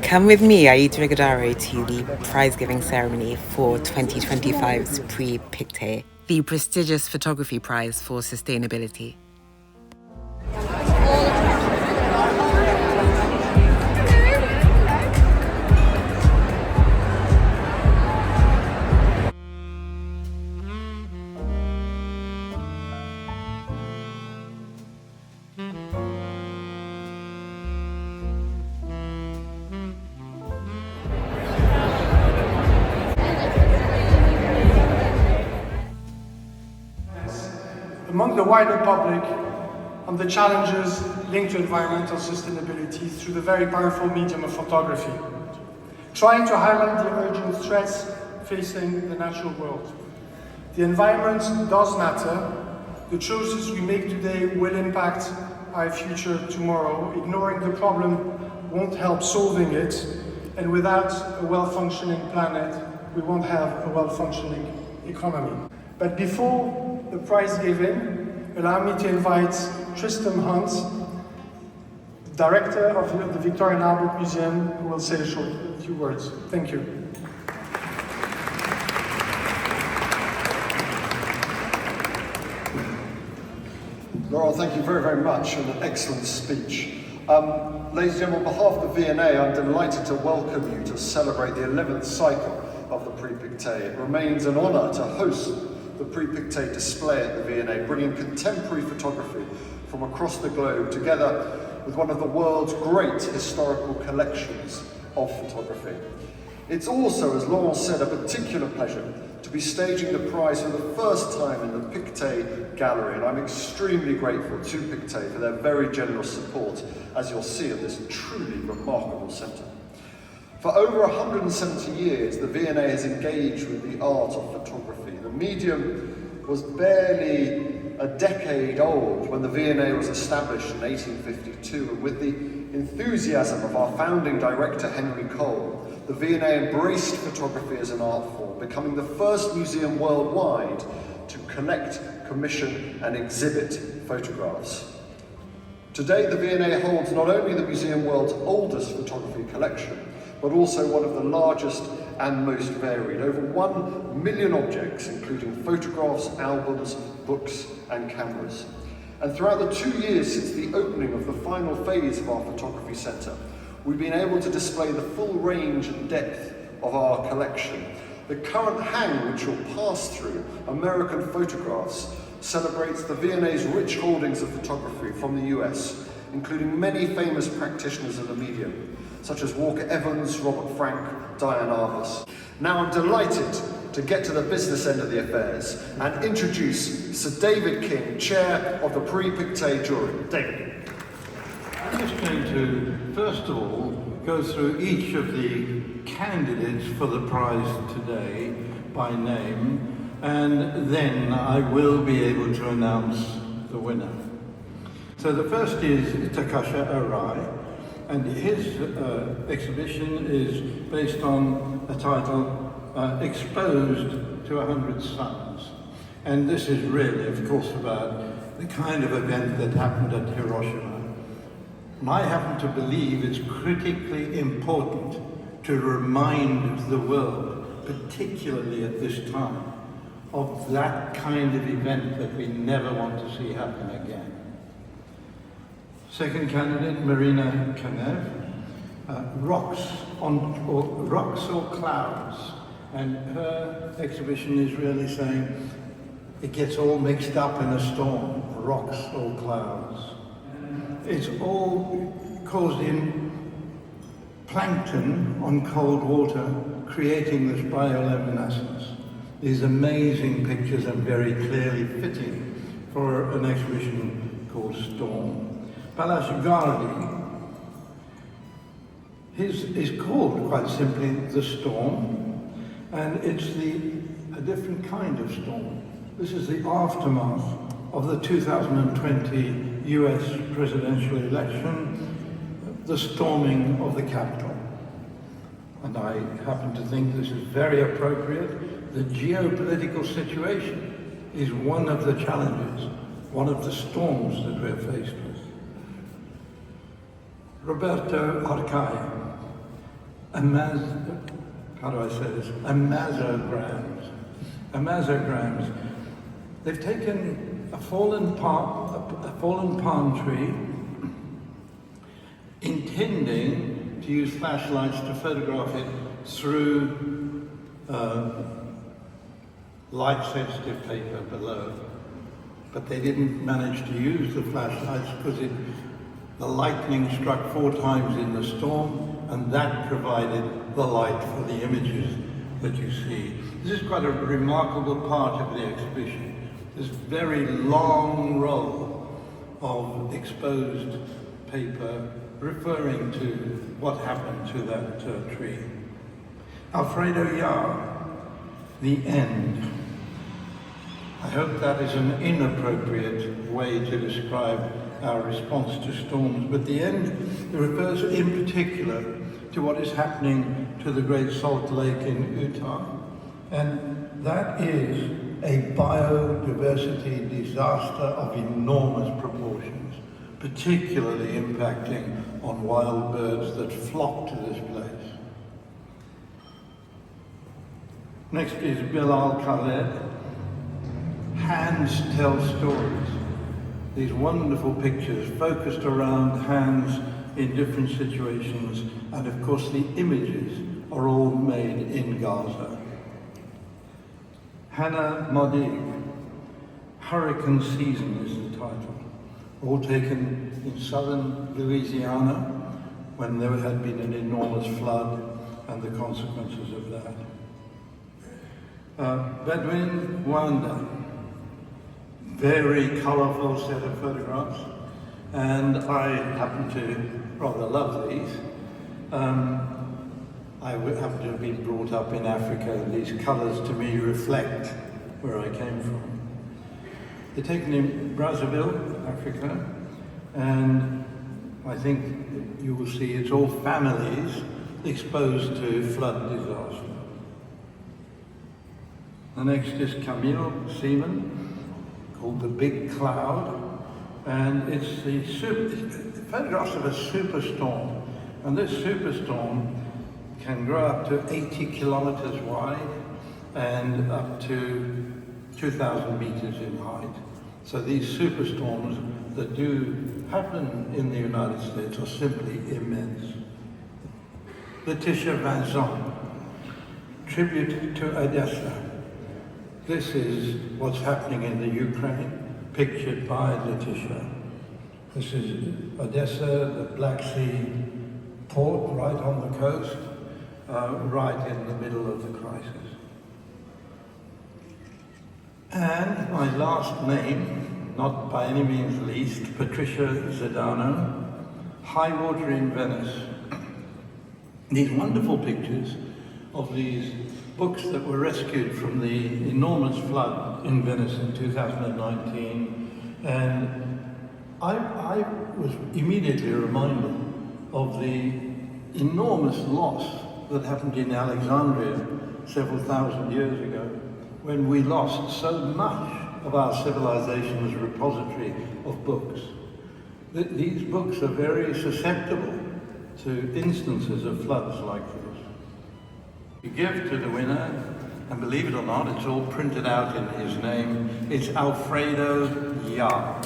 Come with me, Aït Regadaro, to the prize-giving ceremony for 2025's Prix Pictet, the prestigious photography prize for sustainability. Among the wider public on the challenges linked to environmental sustainability through the very powerful medium of photography, trying to highlight the urgent threats facing the natural world. The environment does matter. The choices we make today will impact our future tomorrow. Ignoring the problem won't help solving it, and without a well-functioning planet, we won't have a well-functioning economy. But before the prize giving, allow me to invite Tristram Hunt, Director of the Victoria and Albert Museum, who will say a few words. Thank you. Laurel, thank you very, very much, and an excellent speech. Ladies and gentlemen, on behalf of the V&A, I'm delighted to welcome you to celebrate the 11th cycle of the Prix Pictet. It remains an honour to host the Prix Pictet display at the V&A, bringing contemporary photography from across the globe together with one of the world's great historical collections of photography. It's also, as Laurent said, a particular pleasure to be staging the prize for the first time in the Pictet Gallery, and I'm extremely grateful to Pictet for their very generous support, as you'll see at this truly remarkable centre. For over 170 years, the V&A has engaged with the art of photography. The medium was barely a decade old when the V&A was established in 1852, and with the enthusiasm of our founding director, Henry Cole, the V&A embraced photography as an art form, becoming the first museum worldwide to collect, commission, and exhibit photographs. Today, the V&A holds not only the museum world's oldest photography collection, but also one of the largest and most varied. Over 1 million objects, including photographs, albums, books, and cameras. And throughout the 2 years since the opening of the final phase of our photography centre, we've been able to display the full range and depth of our collection. The current hang, which will pass through American photographs, celebrates the V&A's rich holdings of photography from the US, including many famous practitioners of the medium, such as Walker Evans, Robert Frank, Diane Arbus. Now I'm delighted to get to the business end of the affairs and introduce Sir David King, Chair of the Prix Pictet jury. David. I'm just going to, first of all, go through each of the candidates for the prize today by name, and then I will be able to announce the winner. So the first is Takasha Arai, and his exhibition is based on a title, Exposed to 100 Suns. And this is really, of course, about the kind of event that happened at Hiroshima. And I happen to believe it's critically important to remind the world, particularly at this time, of that kind of event that we never want to see happen again. Second candidate, Marina Kanev, Rocks or Clouds, and her exhibition is really saying it gets all mixed up in a storm, rocks or clouds. It's all caused in plankton on cold water, creating this bioluminescence. These amazing pictures are very clearly fitting for an exhibition called Storm. Palash Gardi, his is called quite simply The Storm, and it's a different kind of storm. This is the aftermath of the 2020 US presidential election, the storming of the Capitol. And I happen to think this is very appropriate. The geopolitical situation is one of the challenges, one of the storms that we're faced with. Roberto Arcai, how do I say this? Amazograms. Amazograms. They've taken a fallen palm tree, intending to use flashlights to photograph it through light-sensitive paper below. But they didn't manage to use the flashlights because the lightning struck 4 times in the storm, and that provided the light for the images that you see. This is quite a remarkable part of the exhibition. This very long row of exposed paper referring to what happened to that tree. Alfredo Jaar, The End. I hope that is an inappropriate way to describe our response to storms, but the end refers in particular to what is happening to the Great Salt Lake in Utah. And that is a biodiversity disaster of enormous proportions, particularly impacting on wild birds that flock to this place. Next is Bilal Khaled. Hands tell stories. These wonderful pictures focused around hands in different situations, and of course the images are all made in Gaza. Hannah Modig, Hurricane Season is the title, all taken in southern Louisiana when there had been an enormous flood and the consequences of that. Bedouin Mouanda, very colourful set of photographs, and I happen to rather love these. I happen to have been brought up in Africa, and these colours to me reflect where I came from. They're taken in Brazzaville, Africa, and I think you will see it's all families exposed to flood disaster. The next is Camille Seaman, called The Big Cloud, and it's the photographs of a superstorm. And this superstorm can grow up to 80 kilometers wide and up to 2,000 meters in height. So these superstorms that do happen in the United States are simply immense. Letitia Vincent, Tribute to Odessa. This is what's happening in the Ukraine, pictured by Letitia. This is Odessa, the Black Sea port, right on the coast, right in the middle of the crisis. And my last name, not by any means least, Patricia Zedano, High Water in Venice. These wonderful pictures of these books that were rescued from the enormous flood in Venice in 2019, and I was immediately reminded of the enormous loss that happened in Alexandria several thousand years ago, when we lost so much of our civilization as a repository of books. These books are very susceptible to instances of floods like this. You give to the winner, and believe it or not, it's all printed out in his name. It's Alfredo Jaar.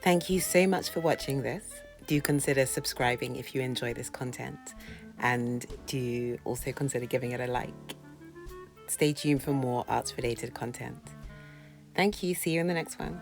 Thank you so much for watching this. Do consider subscribing if you enjoy this content, and do also consider giving it a like. Stay tuned for more arts-related content. Thank you. See you in the next one.